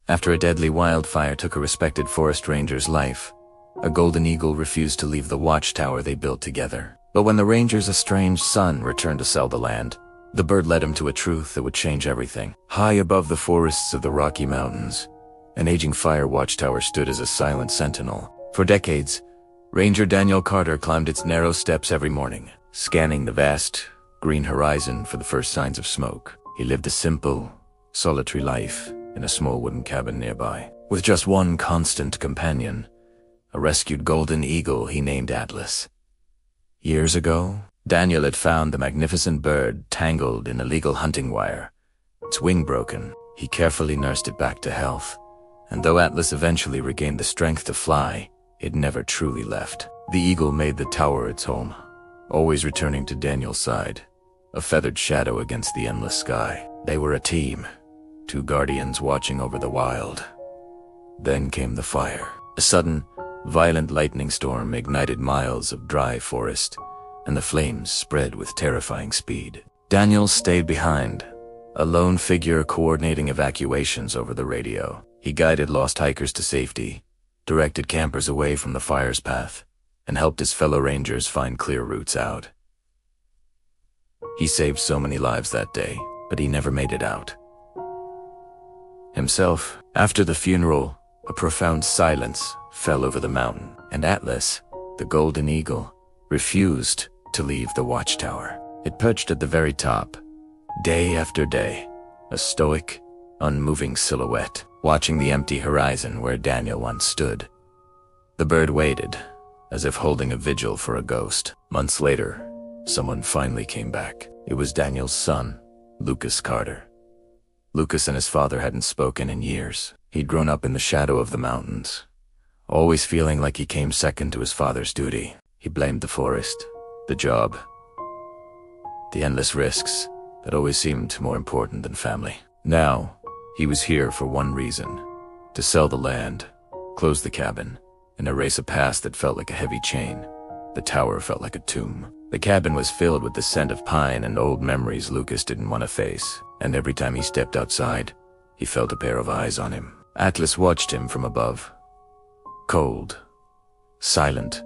After a deadly wildfire took a respected forest ranger's life, a golden eagle refused to leave the watchtower they built together. But when the ranger's estranged son returned to sell the land, the bird led him to a truth that would change everything. High above the forests of the Rocky Mountains, an aging fire watchtower stood as a silent sentinel. For decades, Ranger Daniel Carter climbed its narrow steps every morning, scanning the vast, green horizon for the first signs of smoke. He lived a simple, solitary life in a small wooden cabin nearby, with just one constant companion, a rescued golden eagle he named Atlas. Years ago, Daniel had found the magnificent bird tangled in illegal hunting wire. Its wing broken, he carefully nursed it back to health. And though Atlas eventually regained the strength to fly, it never truly left. The eagle made the tower its home, always returning to Daniel's side, a feathered shadow against the endless sky. They were a team, two guardians watching over the wild. Then came the fire. A sudden, violent lightning storm ignited miles of dry forest, and the flames spread with terrifying speed. Daniel stayed behind, a lone figure coordinating evacuations over the radio. He guided lost hikers to safety, directed campers away from the fire's path, and helped his fellow rangers find clear routes out. He saved so many lives that day, but he never made it out himself. After the funeral, a profound silence fell over the mountain, and Atlas, the golden eagle, refused to leave the watchtower. It perched at the very top, day after day, a stoic, unmoving silhouette, watching the empty horizon where Daniel once stood. The bird waited, as if holding a vigil for a ghost. Months later, someone finally came back. It was Daniel's son, Lucas Carter. Lucas and his father hadn't spoken in years. He'd grown up in the shadow of the mountains, always feeling like he came second to his father's duty. He blamed the forest, the job, the endless risks that always seemed more important than family. Now, he was here for one reason: to sell the land, close the cabin, and erase a past that felt like a heavy chain. The tower felt like a tomb. The cabin was filled with the scent of pine and old memories Lucas didn't want to face, and every time he stepped outside, he felt a pair of eyes on him. Atlas watched him from above, cold, silent,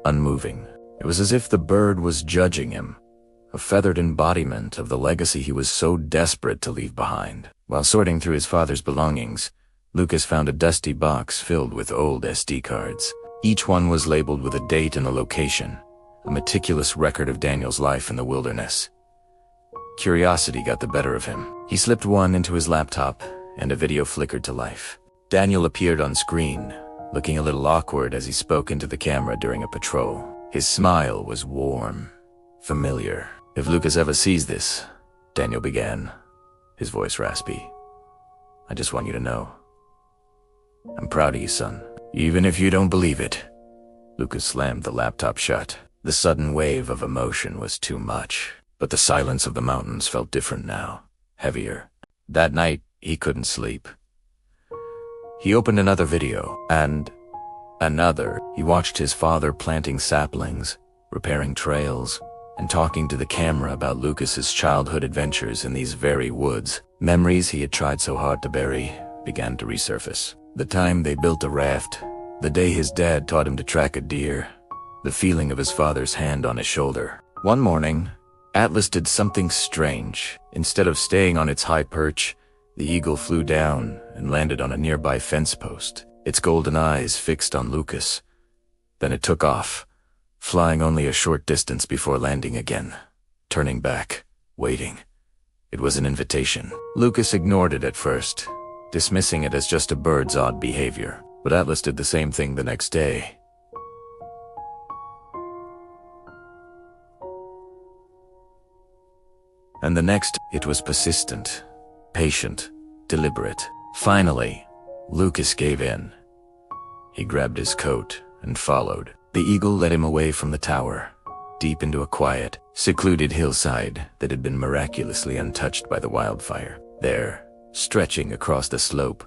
unmoving. It was as if the bird was judging him, a feathered embodiment of the legacy he was so desperate to leave behind. While sorting through his father's belongings, Lucas found a dusty box filled with old SD cards. Each one was labeled with a date and a location, a meticulous record of Daniel's life in the wilderness. Curiosity got the better of him. He slipped one into his laptop, and a video flickered to life. Daniel appeared on screen, looking a little awkward as he spoke into the camera during a patrol. His smile was warm, familiar. "If Lucas ever sees this," Daniel began, his voice raspy, "I just want you to know, I'm proud of you, son. Even if you don't believe it." Lucas slammed the laptop shut. The sudden wave of emotion was too much, but the silence of the mountains felt different now, heavier. That night, he couldn't sleep. He opened another video, and another. He watched his father planting saplings, repairing trails, and talking to the camera about Lucas's childhood adventures in these very woods. Memories he had tried so hard to bury began to resurface. The time they built a raft, the day his dad taught him to track a deer, the feeling of his father's hand on his shoulder. One morning, Atlas did something strange. Instead of staying on its high perch, the eagle flew down and landed on a nearby fence post, its golden eyes fixed on Lucas. Then it took off, flying only a short distance before landing again, turning back, waiting. It was an invitation. Lucas ignored it at first, dismissing it as just a bird's odd behavior. But Atlas did the same thing the next day. And the next. It was persistent, patient, deliberate. Finally, Lucas gave in. He grabbed his coat and followed. The eagle led him away from the tower, deep into a quiet, secluded hillside that had been miraculously untouched by the wildfire. There, stretching across the slope,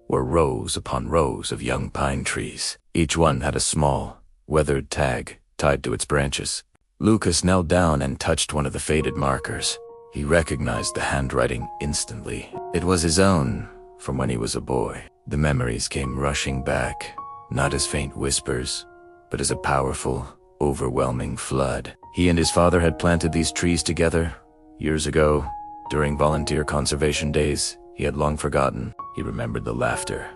were rows upon rows of young pine trees. Each one had a small, weathered tag tied to its branches. Lucas knelt down and touched one of the faded markers. He recognized the handwriting instantly. It was his own, from when he was a boy. The memories came rushing back, not as faint whispers, but as a powerful, overwhelming flood. He and his father had planted these trees together years ago, during volunteer conservation days he had long forgotten. He remembered the laughter,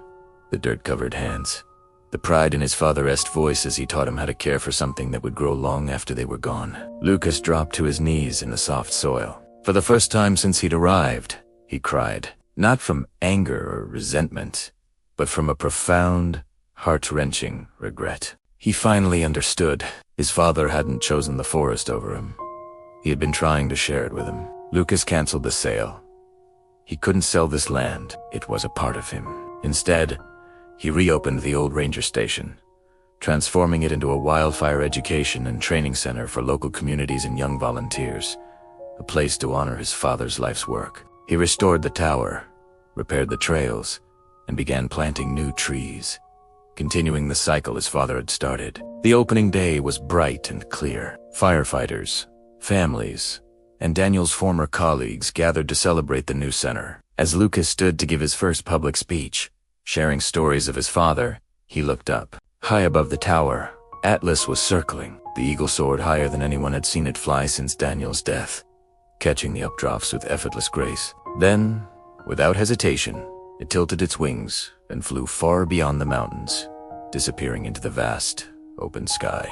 the dirt-covered hands, the pride in his father's voice as he taught him how to care for something that would grow long after they were gone. Lucas dropped to his knees in the soft soil. For the first time since he'd arrived, he cried, not from anger or resentment, but from a profound, heart-wrenching regret. He finally understood. His father hadn't chosen the forest over him. He had been trying to share it with him. Lucas canceled the sale. He couldn't sell this land. It was a part of him. Instead, he reopened the old ranger station, transforming it into a wildfire education and training center for local communities and young volunteers, a place to honor his father's life's work. He restored the tower, repaired the trails, and began planting new trees, continuing the cycle his father had started. The opening day was bright and clear. Firefighters, families, and Daniel's former colleagues gathered to celebrate the new center. As Lucas stood to give his first public speech, sharing stories of his father, he looked up. High above the tower, Atlas was circling. The eagle soared higher than anyone had seen it fly since Daniel's death, catching the updrafts with effortless grace. Then, without hesitation, it tilted its wings and flew far beyond the mountains, disappearing into the vast, open sky.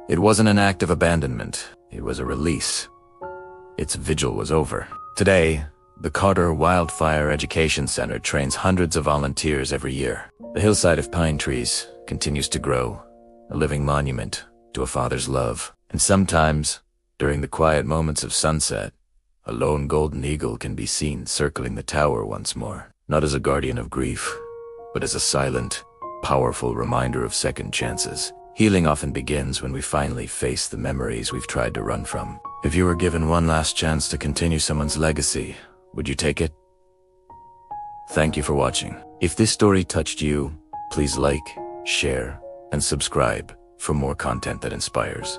It wasn't an act of abandonment, it was a release. Its vigil was over. Today, the Carter Wildfire Education Center trains hundreds of volunteers every year. The hillside of pine trees continues to grow, a living monument to a father's love. And sometimes, during the quiet moments of sunset, a lone golden eagle can be seen circling the tower once more, not as a guardian of grief, but as a silent, powerful reminder of second chances. Healing often begins when we finally face the memories we've tried to run from. If you were given one last chance to continue someone's legacy, would you take it? Thank you for watching. If this story touched you, please like, share, and subscribe for more content that inspires.